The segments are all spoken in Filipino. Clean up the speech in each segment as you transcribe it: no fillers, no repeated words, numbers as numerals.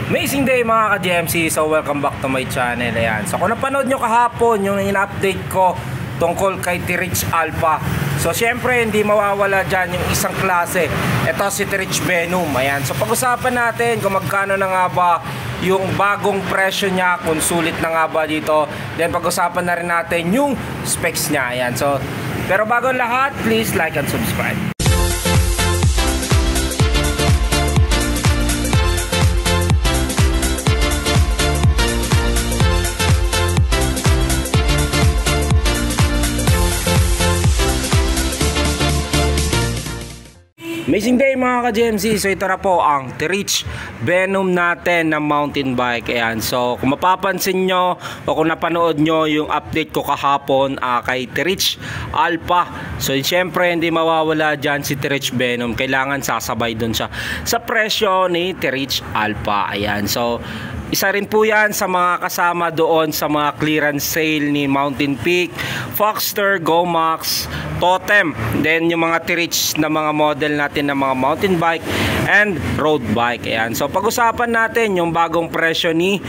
Amazing day mga ka-GMC. So welcome back to my channel. Ayan. So kung napanood nyo kahapon yung in-update ko tungkol kay T-Rich Alpha, so syempre hindi mawawala dyan yung isang klase. Ito si T-Rich Venom. Ayan. So pag-usapan natin kung magkano na nga ba yung bagong presyo niya, kung sulit na nga ba dito. Then pag-usapan na rin natin yung specs niya. Ayan. So pero bago lahat, please like and subscribe. Amazing day mga ka-GMC. So ito na po ang T-Rich Venom natin na mountain bike. Ayan. So kung mapapansin nyo o kung napanood nyo yung update ko kahapon kay T-Rich Alpha, so syempre hindi mawawala dyan si T-Rich Venom. Kailangan sasabay dun siya sa presyo ni T-Rich Alpha. Ayan. So isa rin po yan sa mga kasama doon sa mga clearance sale ni Mountain Peak, Foxster, Gomax, Totem. Then yung mga T-Rich na mga model natin na mga mountain bike and road bike. Ayan. So pag-usapan natin yung bagong presyo ni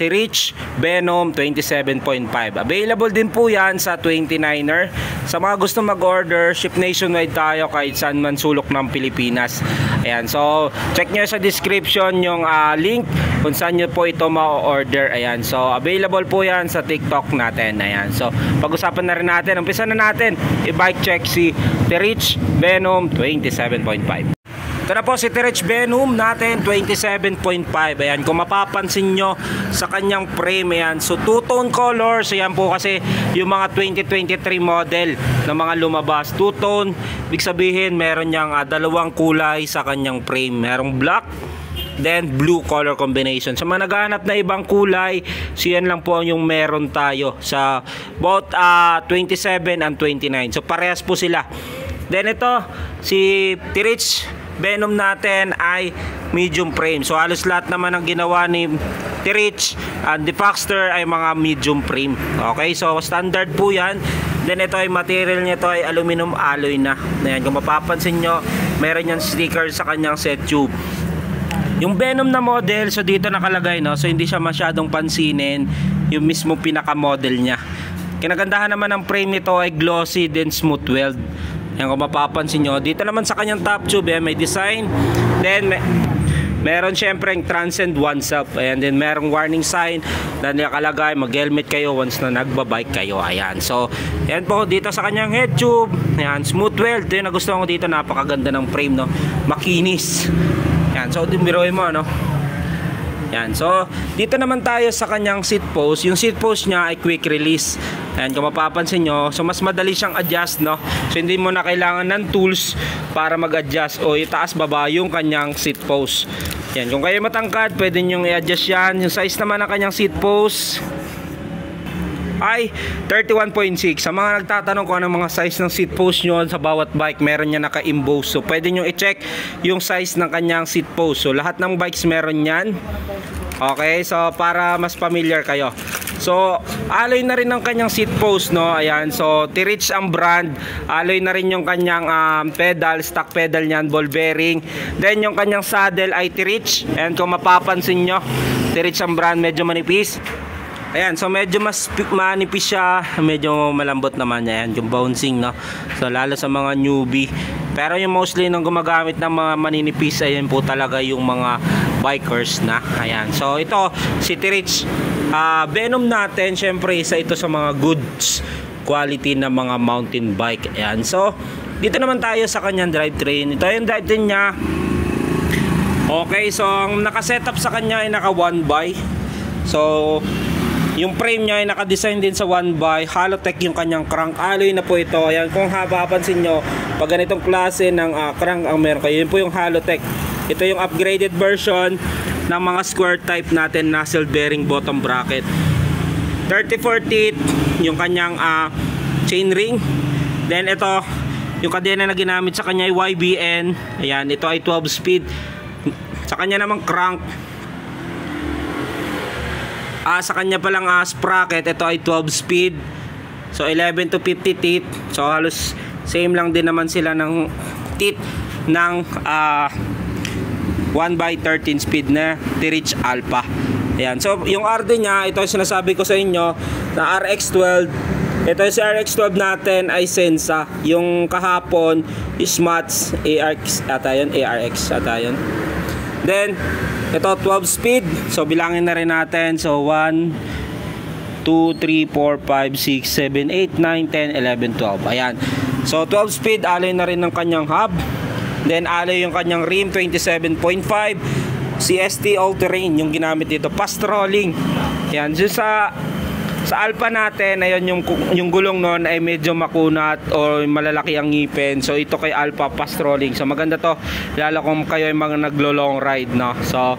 T-Rich Venom 27.5. Available din po yan sa 29er. Sa mga gusto mag-order, ship nationwide tayo kahit saan man sulok ng Pilipinas. Ayan. So check nyo sa description yung link kung saan nyo po ito ma-order. Ayan. So available po yan sa TikTok natin. Ayan. So pag-usapan na rin natin. Umpisa na natin i-bike check si T-Rich Venom 27.5. Ito na po si T-Rich Venom natin 27.5. Ayan, kung mapapansin nyo sa kanyang frame, ayan, so two-tone colors. Ayan po kasi yung mga 2023 model na mga lumabas, two-tone, ibig sabihin meron niyang dalawang kulay sa kanyang frame. Merong black, then blue color combination. Sa mga naghahanap na ibang kulay, so yan lang po yung meron tayo sa both 27 and 29. So parehas po sila. Then ito si T-Rich Venom natin ay medium frame. So halos lahat naman ang ginawa ni T-Rich and the Foxster ay mga medium frame. Okay, so standard po yan. Then ito ay material niya, ito ay aluminum alloy na. Ayan, kung mapapansin nyo, meron yung sticker sa kanyang set tube. Yung Venom na model, so dito nakalagay, no? So hindi siya masyadong pansinin yung mismo pinaka model niya. Kinagandahan naman ng frame nito ay glossy then smooth weld. Yan, kung mapapansin nyo, dito naman sa kanyang top tube, may design. Then meron syempre yung transcend once up. Ayan, then merong warning sign na nakalagay, mag-helmet kayo once na nagbabike kayo. Ayan, so yan po dito sa kanyang head tube. Ayan, smooth weld. Ito yung nagustuhan ko dito, napakaganda ng frame, no? Makinis. Yan, so biruin mo, no? Yan, so dito naman tayo sa kanyang seat post. Yung seat post niya ay quick release. Ayan, kung mapapansin nyo, so mas madali siyang adjust, no? So hindi mo na kailangan ng tools para mag-adjust o itaas baba yung kanyang seat post. Yan, kung kayo matangkad, pwede nyo i-adjust yan. Yung size naman ng kanyang seat post ay 31.6. Sa mga nagtatanong kung anong mga size ng seat post nyo sa bawat bike, meron niya naka-emboss. So pwede nyo i-check yung size ng kanyang seat post. So lahat ng bikes meron yan. Okay, so para mas familiar kayo. So alloy na rin ng kanyang seat post, no? Ayan, so T-Rich ang brand. Alloy na rin yung kanyang pedal, stock pedal niyan, ball bearing. Then yung kanyang saddle ay T-Rich. And kung mapapansin nyo, T-Rich ang brand, medyo manipis. Ayan, so medyo mas manipis siya, medyo malambot naman niya. Ayan, yung bouncing, no? So lalo sa mga newbie. Pero yung mostly nung gumagamit ng mga maninipis, ayan po talaga yung mga bikers na. Ayan, so ito si T-Rich Venom natin, syempre isa ito sa mga goods quality na mga mountain bike. Ayan, so dito naman tayo sa kanyang drivetrain. Ito yung drivetrain niya. Okay, so ang nakasetup sa kanya ay naka 1x. So yung frame niya ay naka-design din sa 1x. Halotech yung kanyang crank. Alloy na po ito. Ayan, kung mapapansin nyo, pag ganitong klase ng crank ang meron kayo, yun po yung Halotech. Ito yung upgraded version ng mga square type natin, nozzle bearing bottom bracket. 34 teeth yung kanyang chain ring. Then ito yung kadena na ginamit sa kanya ay YBN. Ayan, ito ay 12 speed. Sa kanya namang crank, sa kanya palang sprocket, ito ay 12 speed. So 11 to 50 teeth. So halos same lang din naman sila ng teeth ng 1/13 speed na T-Reach Alpha. Ayan. So yung RD niya, ito yung sinasabi ko sa inyo na RX12. Ito yung si RX12 natin ay Sensa. Yung kahapon is Mats ARX ata yun, ARX ata yun. Then ito 12 speed. So bilangin na rin natin. So 1 2, 3, 4, 5, 6, 7, 8, 9, 10, 11, 12. Ayan. So 12 speed, alloy na rin ng kanyang hub. Then alloy yung kanyang rim 27.5. CST all-terrain yung ginamit dito, fast rolling. Ayan. So sa Alpha natin, ayun yung gulong noon ay medyo makunat o malalaki ang ngipin. So ito kay Alpha fast rolling. So maganda to lalo kung kayo ay mga naglo-long ride, no. So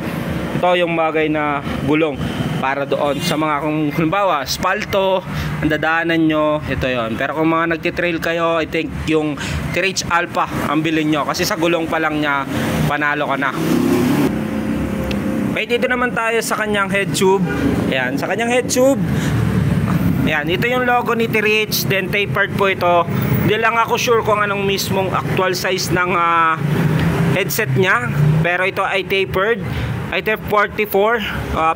ito yung bagay na gulong para doon sa mga kung halimbawa spalto ang dadaanan nyo, ito yon. Pero kung mga nagtitrail kayo, I think yung T-Reach Alpha ang bilhin nyo kasi sa gulong pa lang niya panalo ka na. Okay, dito naman tayo sa kanyang head tube. Ayan, sa kanyang head tube, ayan, ito yung logo ni T-Reach, then tapered po ito. Hindi lang ako sure kung anong mismong actual size ng headset niya, pero ito ay tapered. Ay 44,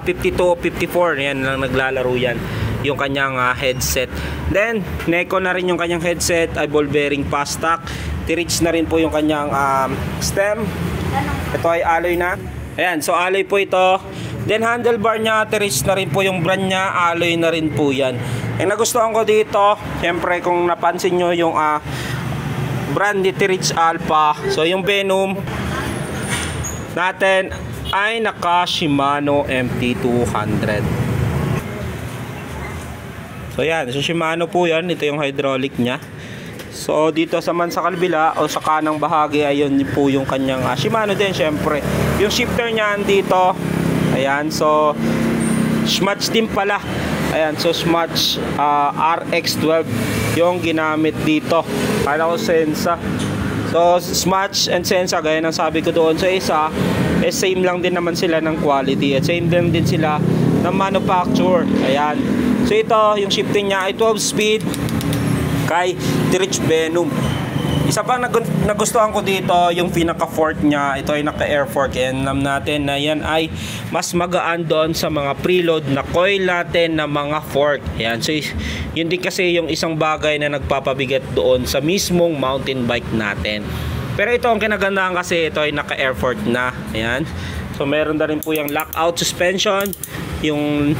52 o 54, yan lang naglalaro yan yung kanyang headset. Then Neko na rin yung kanyang headset, ay ball bearing pastak. T-Reach na rin po yung kanyang stem. Ito ay alloy na. Ayan, so alloy po ito. Then handlebar niya, T-Reach na rin po yung brand niya, alloy na rin po yan. Ang nagustuhan ko dito, syempre kung napansin nyo yung brand ni T-Reach Alpha, so yung Venom natin ay naka Shimano MT200. So yan, so Shimano po yan. Ito yung hydraulic nya. So dito sa kabila o sa kanang bahagi, ayun po yung kanyang Shimano din syempre. Yung shifter nya dito, ayan, so Smatch din pala. Ayan, so Smatch RX12 yung ginamit dito. Kala ko Sensa. So Smatch and Sensa, gaya ng sabi ko doon sa isa, same lang din naman sila ng quality at same din sila ng manufacture. Ayan. So ito, yung shifting niya ay 12 speed kay T-Reach Venom. Isa pang nagustuhan ko dito, yung pinaka fork niya, ito ay naka air fork. And alam natin na yan ay mas magaan doon sa mga preload na coil natin na mga fork. Ayan. So yun din kasi yung isang bagay na nagpapabigat doon sa mismong mountain bike natin. Pero ito ang kinagandahan kasi ito ay naka air fork na. Ayan. So meron na rin po yung lockout suspension, yung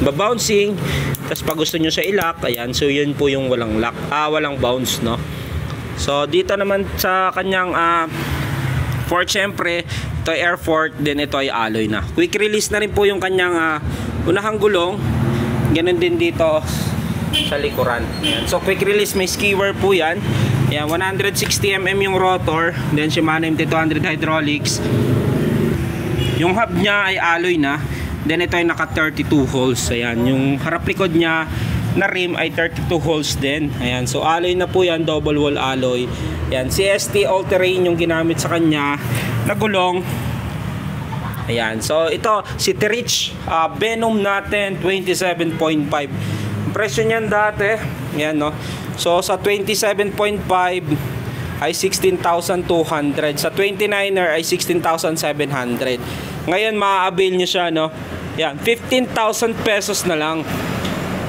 babouncing. Tapos pag gusto nyo siya i-lock, ayan, so yun po yung walang lock, walang bounce, no. So dito naman sa kanyang fork, syempre ito ay air fork, then ito ay alloy na. Quick release na rin po yung kanyang unahang gulong. Ganun din dito sa likuran. Ayan. So quick release, may skewer po yan. Ayan, 160mm yung rotor, then Shimano MT200 hydraulics. Yung hub niya ay alloy na. Then ito ay naka 32 holes. Ayan, yung harap likod niya na rim ay 32 holes din. Ayan, so alloy na po yan, double wall alloy. Ayan, CST all-terrain yung ginamit sa kanya na gulong. Ayan, so ito si T-Reach Venom natin 27.5. Presyo niyan dati, ayan, no. So sa 27.5 ay 16,200. Sa 29er ay 16,700. Ngayon maa-avail nyo siya, no. Yan, 15,000 pesos na lang.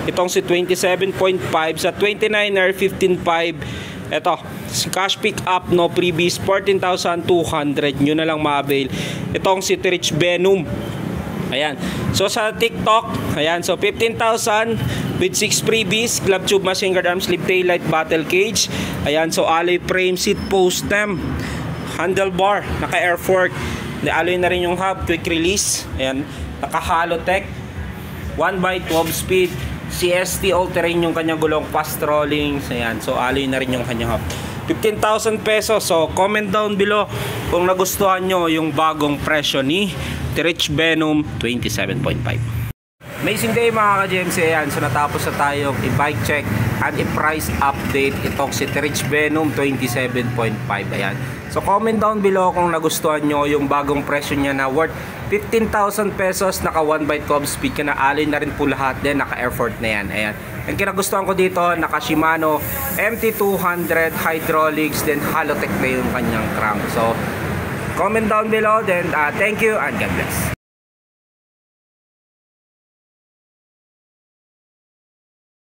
Itong si 27.5. Sa 29er 15,500. Ito, cash pick up, no previous, 14,200. Nyo na lang ma-avail itong si T-Reach Venom. Ayan. So sa TikTok, ayan, so 15,000 with 6 freebies, club tube, machine guard, arm sleeve, taillight, battle cage. Ayan, so alloy frame, seat post stem, handlebar, naka air fork. Alloy na rin yung hub, quick release. Ayan, naka Halotech, 1x12 speed, CST all-terrain yung kanyang gulong, fast rolling. Ayan, so alloy na rin yung kanyang hub. 15,000 pesos. So comment down below kung nagustuhan nyo yung bagong presyo ni T-Reach Venom 27.5. Amazing day mga ka-GMC. Ayan, so natapos na tayong i-bike check and i-price update itong si T-Reach Venom 27.5. Ayan, so comment down below kung nagustuhan nyo yung bagong presyo niya na worth 15,000 pesos, naka 1x12 speed ka na, alloy na rin po lahat, din naka air fork na yan. Ayan, ang kinagustuhan ko dito, naka Shimano MT200 hydraulics, then Halotech na yung kanyang crank. So comment down below. Then thank you and God bless.